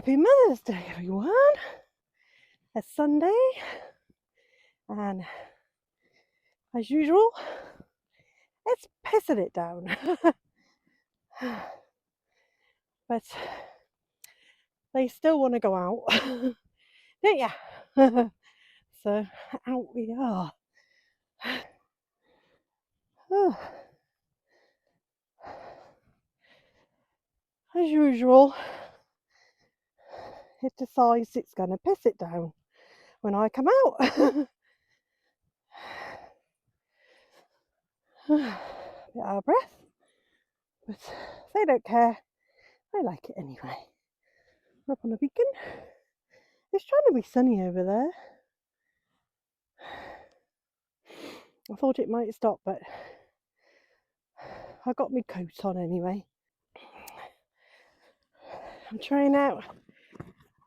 Happy Mother's Day, everyone. It's Sunday, and as usual, it's pissing it down. But they still want to go out, don't ya? So out we are. As usual, it decides it's going to piss it down when I come out. Bit out of breath, but they don't care. I like it anyway. We're up on a beacon. It's trying to be sunny over there. I thought it might stop, but I got my coat on anyway. I'm trying out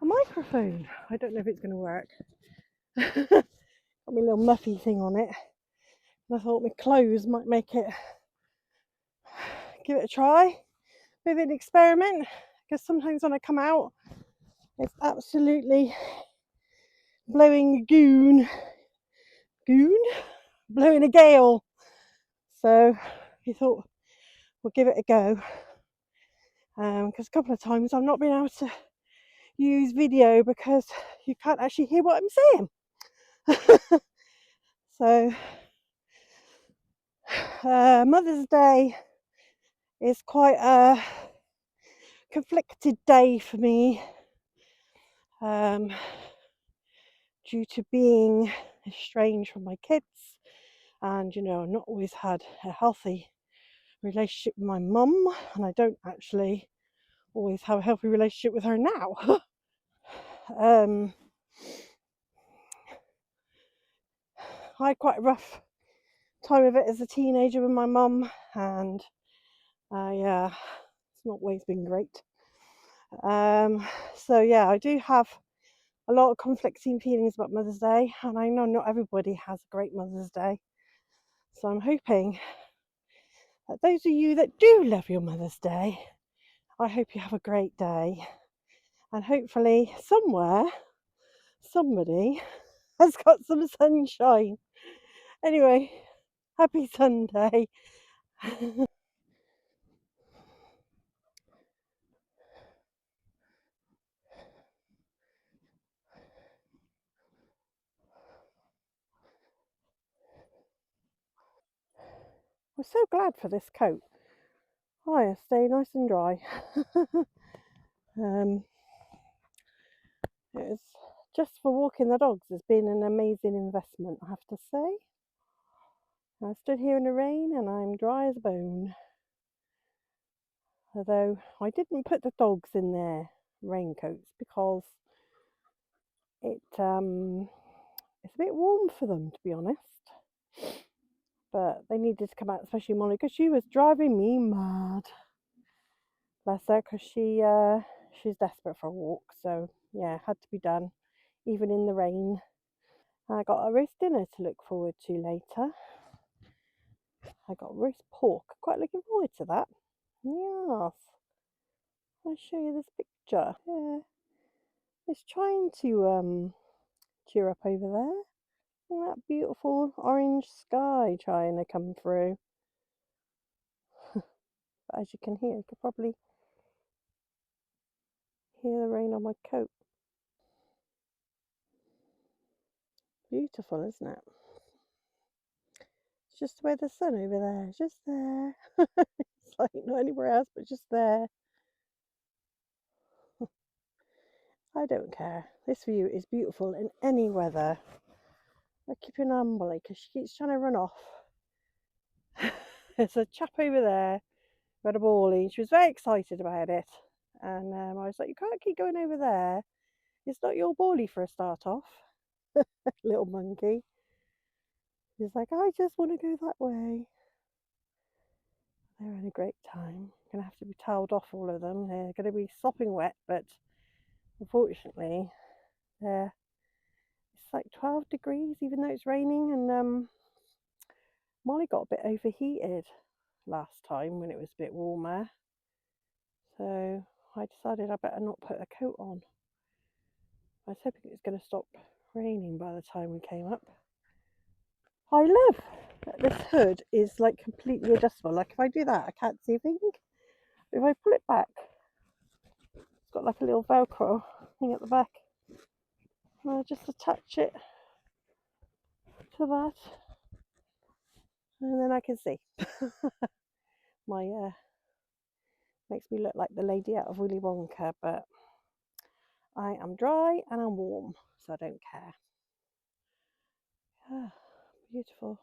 a microphone. I don't know if it's going to work. Got my little muffy thing on it. And I thought my clothes might make it, give it a try. Maybe an experiment. Because sometimes when I come out, it's absolutely blowing blowing a gale. So we thought we'll give it a go. Because a couple of times I've not been able to use video because you can't actually hear what I'm saying. So Mother's Day is quite a conflicted day for me, due to being estranged from my kids, and I've not always had a healthy relationship with my mum, and I don't actually always have a healthy relationship with her now. I had quite a rough time of it as a teenager with my mum, and it's not always been great. So yeah, I do have a lot of conflicting feelings about Mother's Day, and I know not everybody has a great Mother's Day. So I'm hoping that those of you that do love your Mother's Day, I hope you have a great day, and hopefully somewhere somebody has got some sunshine. Anyway, happy Sunday. We're so glad for this coat. Oh, stay nice and dry. It's just for walking the dogs. It's been an amazing investment, I have to say. I stood here in the rain and I'm dry as a bone. Although I didn't put the dogs in their raincoats because it's a bit warm for them, to be honest. But they needed to come out, especially Molly, because she was driving me mad. Bless her, because she's desperate for a walk. So yeah, had to be done, even in the rain. I got a roast dinner to look forward to later. I got roast pork. Quite looking forward to that. Yes. I'll show you this picture. Yeah. It's trying to cheer up over there. Isn't that beautiful orange sky trying to come through? But as you can hear, you could probably hear the rain on my coat. Beautiful, isn't it? It's just where the sun over there, just there. It's like not anywhere else, but just there. I don't care. This view is beautiful in any weather. I keep an eye on Molly because she keeps trying to run off. There's a chap over there who had a ballie. She was very excited about it. And I was like, you can't keep going over there. It's not your ballie for a start off. Little monkey. She's like, I just want to go that way. They're having a great time. Gonna have to be toweled off, all of them. They're gonna be sopping wet, but unfortunately, it's like 12 degrees, even though it's raining. And Molly got a bit overheated last time when it was a bit warmer. So I decided I better not put a coat on. I was hoping it was going to stop raining by the time we came up. I love that this hood is like completely adjustable. Like if I do that, I can't see a thing. If I pull it back, it's got like a little Velcro thing at the back. And I just attach it to that, and then I can see. My makes me look like the lady out of Willy Wonka, but I am dry and I'm warm, so I don't care. Beautiful.